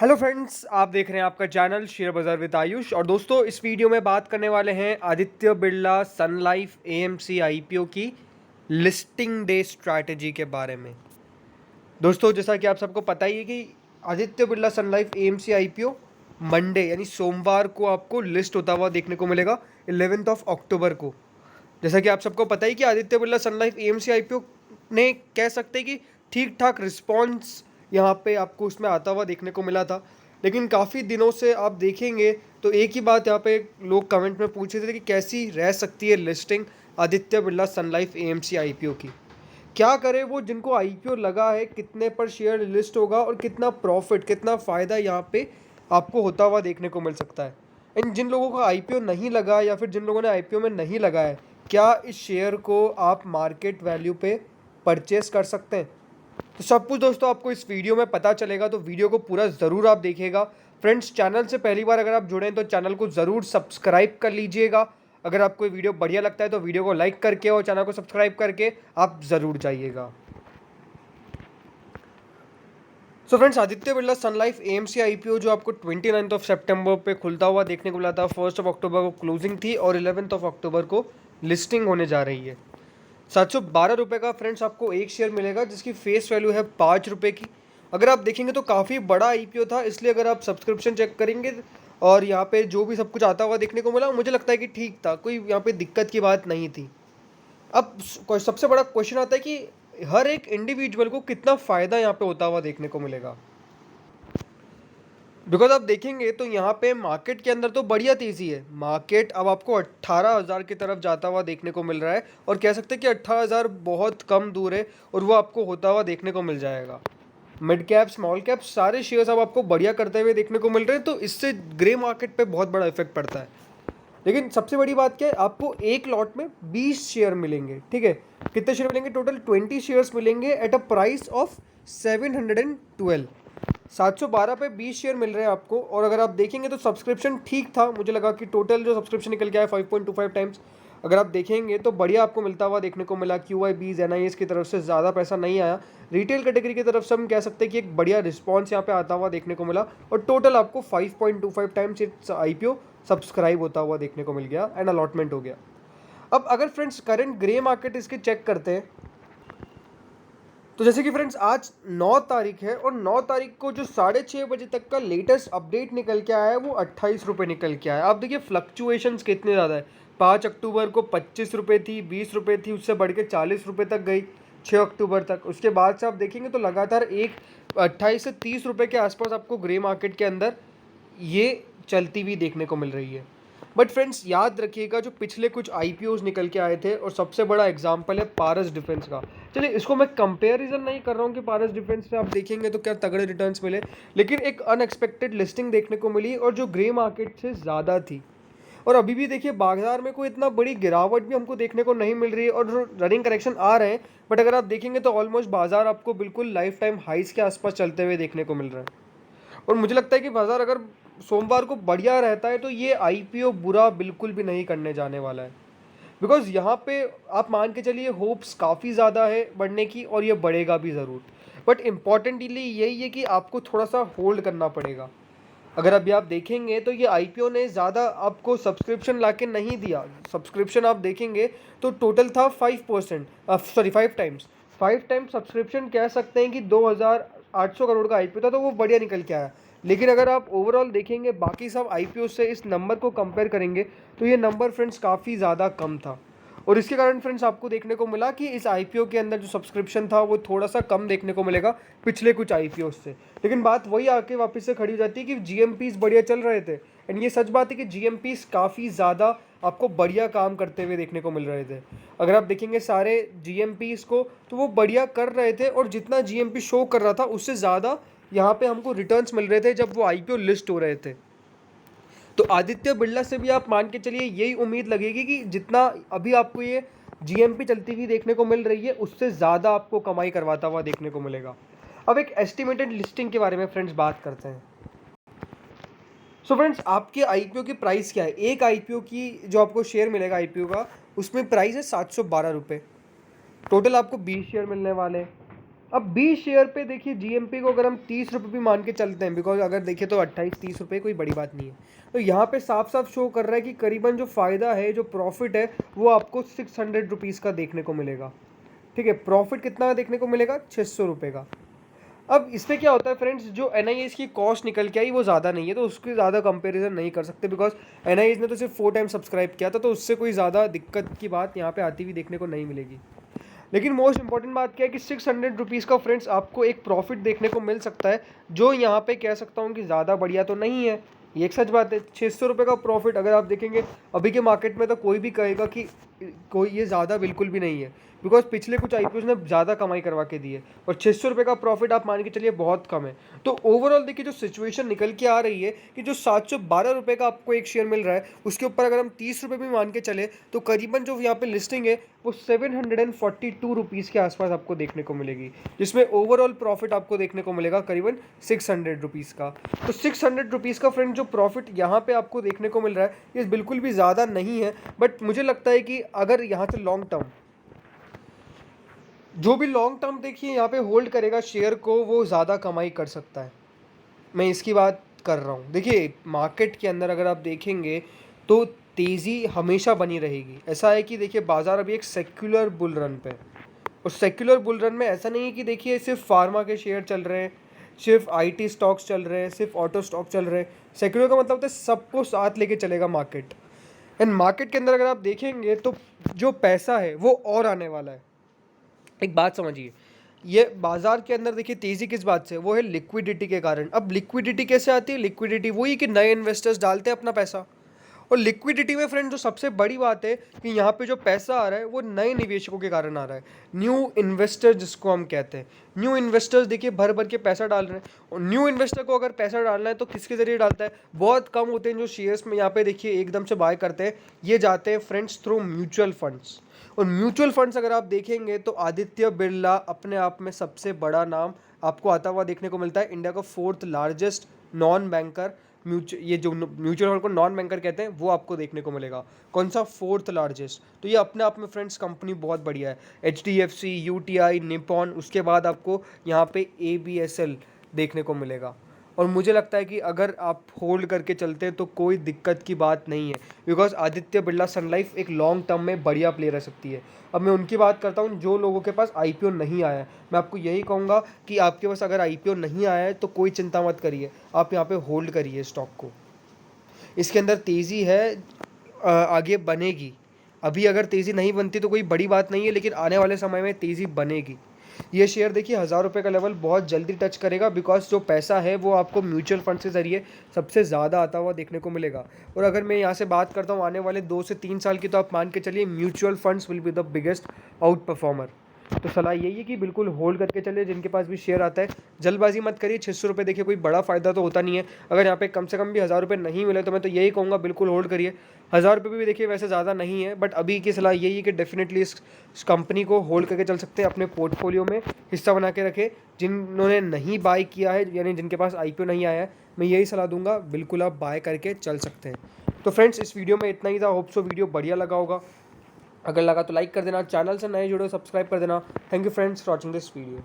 Hello friends, आप देख रहे हैं आपका चैनल शेयर बाजार विद आयुष। और दोस्तों, इस वीडियो में बात करने वाले हैं Aditya Birla sun life AMC IPO की लिस्टिंग डे स्ट्रैटेजी के बारे में। दोस्तों, जैसा कि आप सबको पता ही है कि Aditya Birla sun life AMC IPO Monday यानी सोमवार को आपको लिस्ट होता हुआ देखने को मिलेगा 11 अक्टूबर को। जैसा कि आप सबको पता ही कि Aditya Birla sun life AMC IPO ने कह सकते हैं कि ठीक ठाक रिस्पॉन्स यहाँ पे आपको उसमें आता हुआ देखने को मिला था। लेकिन काफ़ी दिनों से आप देखेंगे तो एक ही बात यहाँ पे लोग कमेंट में पूछ रहे थे कि कैसी रह सकती है listing Aditya Birla sun life AMC IPO की। क्या करे वो जिनको आईपीओ लगा है, कितने पर शेयर लिस्ट होगा और कितना प्रॉफिट, कितना फ़ायदा यहाँ पे आपको होता हुआ देखने को मिल सकता है। एंड जिन लोगों का आईपीओ नहीं लगा या फिर जिन लोगों ने आईपीओ में नहीं लगा है, क्या इस शेयर को आप मार्केट वैल्यू पे परचेस कर सकते हैं? तो सब कुछ दोस्तों आपको इस वीडियो में पता चलेगा, तो वीडियो को पूरा ज़रूर आप देखिएगा। फ्रेंड्स, चैनल से पहली बार अगर आप जुड़े हैं तो चैनल को ज़रूर सब्सक्राइब कर लीजिएगा। अगर आपको ये वीडियो बढ़िया लगता है तो वीडियो को लाइक करके और चैनल को सब्सक्राइब करके आप ज़रूर जाइएगा। So friends, Aditya Birla sun life AMC IPO जो आपको 29 सितंबर पे खुलता हुआ देखने को मिला था, 1 अक्टूबर को क्लोजिंग थी और 11 अक्टूबर को लिस्टिंग होने जा रही है। 712 रुपये का फ्रेंड्स आपको एक शेयर मिलेगा, जिसकी फेस वैल्यू है 5 रुपये की। अगर आप देखेंगे तो काफ़ी बड़ा आईपीओ था, इसलिए अगर आप सब्सक्रिप्शन चेक करेंगे और यहाँ पे जो भी सब कुछ आता हुआ देखने को मिला, मुझे लगता है कि ठीक था, कोई यहाँ पे दिक्कत की बात नहीं थी। अब सबसे बड़ा क्वेश्चन आता है कि हर एक इंडिविजुअल को कितना फ़ायदा यहाँ पे होता हुआ देखने को मिलेगा। बिकॉज आप देखेंगे तो यहाँ पे मार्केट के अंदर तो बढ़िया तेज़ी है। मार्केट अब आपको 18,000 की तरफ जाता हुआ देखने को मिल रहा है और कह सकते हैं कि 18,000 बहुत कम दूर है और वो आपको होता हुआ देखने को मिल जाएगा। मिड कैप, स्मॉल कैप, सारे शेयर्स अब आपको बढ़िया करते हुए देखने को मिल रहे हैं, तो इससे ग्रे मार्केट पे बहुत बड़ा इफेक्ट पड़ता है। लेकिन सबसे बड़ी बात क्या है, आपको एक लॉट में 20 शेयर मिलेंगे। ठीक है, कितने शेयर मिलेंगे? टोटल 20 शेयर्स मिलेंगे एट अ प्राइस ऑफ 712। 712 पे 20 शेयर मिल रहे हैं आपको। और अगर आप देखेंगे तो सब्सक्रिप्शन ठीक था, मुझे लगा कि टोटल जो सब्सक्रिप्शन निकल के आया 5.25 टाइम्स, अगर आप देखेंगे तो बढ़िया आपको मिलता हुआ देखने को मिला। QIBs, NIS की तरफ से ज़्यादा पैसा नहीं आया। रिटेल कैटेगरी की तरफ से हम कह सकते हैं कि एक बढ़िया रिस्पॉन्स यहाँ पे आता हुआ देखने को मिला और टोटल आपको 5.25 टाइम्स इट्स IPO सब्सक्राइब होता हुआ देखने को मिल गया एंड अलॉटमेंट हो गया। अब अगर फ्रेंड्स करंट ग्रे मार्केट इसके चेक करते हैं तो जैसे कि फ्रेंड्स आज 9 तारीख है और 9 तारीख को जो 6:30 बजे तक का लेटेस्ट अपडेट निकल के आया है वो 28 रुपये निकल के आया है। आप देखिए फ्लक्चुएशंस कितने ज़्यादा है। 5 अक्टूबर को 25 रुपये थी, 20 रुपये थी, उससे बढ़ के 40 रुपये तक गई 6 अक्टूबर तक। उसके बाद से आप देखेंगे तो लगातार 28 से 30 रुपये के आसपास आपको ग्रे मार्केट के अंदर ये चलती हुई देखने को मिल रही है। बट फ्रेंड्स याद रखिएगा, जो पिछले कुछ IPOs निकल के आए थे और सबसे बड़ा एग्जांपल है पारस डिफेंस का। चलिए, इसको मैं कंपैरिजन नहीं कर रहा हूँ कि पारस डिफेंस पे आप देखेंगे तो क्या तगड़े रिटर्न्स मिले, लेकिन एक अनएक्सपेक्टेड लिस्टिंग देखने को मिली और जो ग्रे मार्केट से ज़्यादा थी। और अभी भी देखिए बाजार में कोई इतना बड़ी गिरावट भी हमको देखने को नहीं मिल रही है और जो रनिंग करेक्शन आ रहे हैं, बट अगर आप देखेंगे तो ऑलमोस्ट बाजार आपको बिल्कुल लाइफ टाइम हाइस के आसपास चलते हुए देखने को मिल रहा है। और मुझे लगता है कि बाजार अगर सोमवार को बढ़िया रहता है तो ये IPO बुरा बिल्कुल भी नहीं करने जाने वाला है। बिकॉज यहाँ पे आप मान के चलिए होप्स काफ़ी ज़्यादा है बढ़ने की और ये बढ़ेगा भी ज़रूर। बट इम्पॉर्टेंटली यही है कि आपको थोड़ा सा होल्ड करना पड़ेगा। अगर अभी आप देखेंगे तो ये IPO ने ज़्यादा आपको सब्सक्रिप्शन ला के नहीं दिया। सब्सक्रिप्शन आप देखेंगे तो टोटल था 5%, सॉरी 5 टाइम्स। 5 टाइम्स सब्सक्रिप्शन कह सकते हैं कि 2,800 करोड़ का IPO था, तो वो बढ़िया निकल के आया। लेकिन अगर आप ओवरऑल देखेंगे बाकी सब IPO से इस नंबर को कंपेयर करेंगे तो ये नंबर फ्रेंड्स काफ़ी ज़्यादा कम था। और इसके कारण फ्रेंड्स आपको देखने को मिला कि इस IPO के अंदर जो सब्सक्रिप्शन था वो थोड़ा सा कम देखने को मिलेगा पिछले कुछ IPO से। लेकिन बात वही आके वापस से खड़ी हो जाती है कि GMPs बढ़िया चल रहे थे। एंड ये सच बात है कि GMPs काफ़ी ज़्यादा आपको बढ़िया काम करते हुए देखने को मिल रहे थे। अगर आप देखेंगे सारे GMPs को तो वो बढ़िया कर रहे थे और जितना GMP शो कर रहा था उससे ज़्यादा यहाँ पे हमको रिटर्न्स मिल रहे थे जब वो IPO लिस्ट हो रहे थे। तो आदित्य बिरला से भी आप मान के चलिए यही उम्मीद लगेगी कि जितना अभी आपको ये GMP चलती हुई देखने को मिल रही है उससे ज़्यादा आपको कमाई करवाता हुआ देखने को मिलेगा। अब एक एस्टिमेटेड लिस्टिंग के बारे में फ्रेंड्स बात करते हैं। सो फ्रेंड्स, आपके IPO की प्राइस क्या है? एक IPO की जो आपको शेयर मिलेगा IPO का, उसमें प्राइस है 712 रुपये। टोटल आपको 20 शेयर मिलने वाले हैं। अब 20 शेयर पे देखिए जीएमपी को अगर हम 30 रुपये भी मान के चलते हैं, बिकॉज अगर देखिए तो 28-30 रुपये कोई बड़ी बात नहीं है। तो यहाँ पे साफ साफ शो कर रहा है कि करीबन जो फ़ायदा है, जो प्रॉफिट है, वो आपको 600 रुपीज़ का देखने को मिलेगा। ठीक है, प्रॉफिट कितना का देखने को मिलेगा? 600 रुपये का। अब इसमें क्या होता है फ्रेंड्स, जो एन की कॉस्ट निकल के आई वो ज़्यादा नहीं है, तो उसकी ज़्यादा कंपैरिजन नहीं कर सकते, बिकॉज एन ने तो सिर्फ 4 टाइम सब्सक्राइब किया था, तो उससे कोई ज़्यादा दिक्कत की बात यहाँ पे आती हुई देखने को नहीं मिलेगी। लेकिन मोस्ट इंपॉर्टेंट बात क्या है कि 600 रुपीज़ का फ्रेंड्स आपको एक प्रॉफिट देखने को मिल सकता है, जो यहाँ पे कह सकता हूँ कि ज़्यादा बढ़िया तो नहीं है। ये एक सच बात है। 600 रुपये का प्रॉफिट अगर आप देखेंगे अभी के मार्केट में, तो कोई भी कहेगा कि कोई ये ज़्यादा बिल्कुल भी नहीं है, बिकॉज पिछले कुछ आईपीओ ने ज़्यादा कमाई करवा के दी है, और 600 रुपये का प्रॉफिट आप मान के चलिए बहुत कम है। तो ओवरऑल देखिए जो सिचुएशन निकल के आ रही है कि जो 712 रुपये का आपको एक शेयर मिल रहा है, उसके ऊपर अगर हम 30 रुपये भी मान के चले, तो करीबन जो यहाँ पे लिस्टिंग है वो 742 रुपीज़ के आसपास आपको देखने को मिलेगी, जिसमें ओवरऑल प्रॉफिट आपको देखने को मिलेगा करीबन 600 रुपीज़ का। तो 600 रुपीज़ का फ्रेंड जो प्रॉफिट यहाँ पे आपको देखने को मिल रहा है, ये बिल्कुल भी ज़्यादा नहीं है। बट मुझे लगता है कि अगर यहाँ से लॉन्ग टर्म, जो भी लॉन्ग टर्म देखिए यहाँ पे होल्ड करेगा शेयर को, वो ज़्यादा कमाई कर सकता है। मैं इसकी बात कर रहा हूँ। देखिए मार्केट के अंदर अगर आप देखेंगे तो तेज़ी हमेशा बनी रहेगी। ऐसा है कि देखिए बाज़ार अभी एक सेक्युलर बुल रन पे है, और सेक्युलर बुल रन में ऐसा नहीं है कि देखिए सिर्फ फार्मा के शेयर चल रहे हैं, सिर्फ आईटी स्टॉक्स चल रहे हैं, सिर्फ ऑटो स्टॉक चल रहे हैं। सेक्युलर का मतलब होता है सबको साथ लेके चलेगा मार्केट। एंड मार्केट के अंदर अगर आप देखेंगे तो जो पैसा है वो और आने वाला है। एक बात समझिए, ये बाजार के अंदर देखिए तेज़ी किस बात से, वो है लिक्विडिटी के कारण। अब लिक्विडिटी कैसे आती है? लिक्विडिटी वही कि नए इन्वेस्टर्स डालते हैं अपना पैसा, और लिक्विडिटी में फ्रेंड जो सबसे बड़ी बात है कि यहाँ पे जो पैसा आ रहा है वो नए निवेशकों के कारण आ रहा है। न्यू इन्वेस्टर जिसको हम कहते हैं, न्यू इन्वेस्टर्स देखिए भर भर के पैसा डाल रहे हैं। और न्यू इन्वेस्टर को अगर पैसा डालना है तो किसके ज़रिए डालता है? बहुत कम होते हैं जो शेयर्स में यहाँ पे देखिए एकदम से बाय करते हैं, ये जाते हैं फ्रेंड्स थ्रू म्यूचुअल फंड्स। और म्यूचुअल फंड्स अगर आप देखेंगे तो आदित्य बिरला अपने आप में सबसे बड़ा नाम आपको आता हुआ देखने को मिलता है। इंडिया का 4th लार्जेस्ट नॉन बैंकर ये जो म्यूचुअल फंड को नॉन बैंकर कहते हैं, वो आपको देखने को मिलेगा। कौन सा? 4th largest. तो ये अपने आप में फ्रेंड्स कंपनी बहुत बढ़िया है। HDFC, UTI, निपॉन, उसके बाद आपको यहाँ पे ABSL देखने को मिलेगा। और मुझे लगता है कि अगर आप होल्ड करके चलते हैं तो कोई दिक्कत की बात नहीं है, because Aditya Birla sun life एक लॉन्ग टर्म में बढ़िया प्ले रह सकती है। अब मैं उनकी बात करता हूँ जो लोगों के पास आईपीओ नहीं आया है। मैं आपको यही कहूँगा कि आपके पास अगर आईपीओ नहीं आया है तो कोई चिंता मत करिए, आप यहाँ पे होल्ड करिए स्टॉक को। इसके अंदर तेज़ी है, आगे बनेगी। अभी अगर तेज़ी नहीं बनती तो कोई बड़ी बात नहीं है, लेकिन आने वाले समय में तेज़ी बनेगी। ये शेयर देखिए 1000 रुपये का लेवल बहुत जल्दी टच करेगा, बिकॉज जो पैसा है वो आपको म्यूचुअल फंड के ज़रिए सबसे ज़्यादा आता हुआ देखने को मिलेगा। और अगर मैं यहाँ से बात करता हूँ आने वाले 2 से 3 साल की, तो आप मान के चलिए mutual funds will be the biggest out performer. तो सलाह यही है कि बिल्कुल होल्ड करके चलिए, जिनके पास भी शेयर आता है जल्दबाजी मत करिए। 600 रुपये देखिए कोई बड़ा फ़ायदा तो होता नहीं है। अगर यहाँ पे कम से कम भी 1000 रुपये नहीं मिले तो मैं तो यही कहूँगा बिल्कुल होल्ड करिए। 1000 रुपये भी देखिए वैसे ज़्यादा नहीं है, बट अभी की सलाह यही है कि डेफिनेटली इस कंपनी को होल्ड करके चल सकते हैं, अपने पोर्टफोलियो में हिस्सा बना के रखें। जिन्होंने नहीं बाय किया है, यानी जिनके पास आईपीओ नहीं आया है, मैं यही सलाह दूंगा बिल्कुल आप बाय करके चल सकते हैं। तो फ्रेंड्स इस वीडियो में इतना ही था। होप सो वीडियो बढ़िया लगा होगा। अगर लगा तो लाइक कर देना, चैनल से नए जुड़े हो सब्सक्राइब कर देना। Thank you friends for watching this video.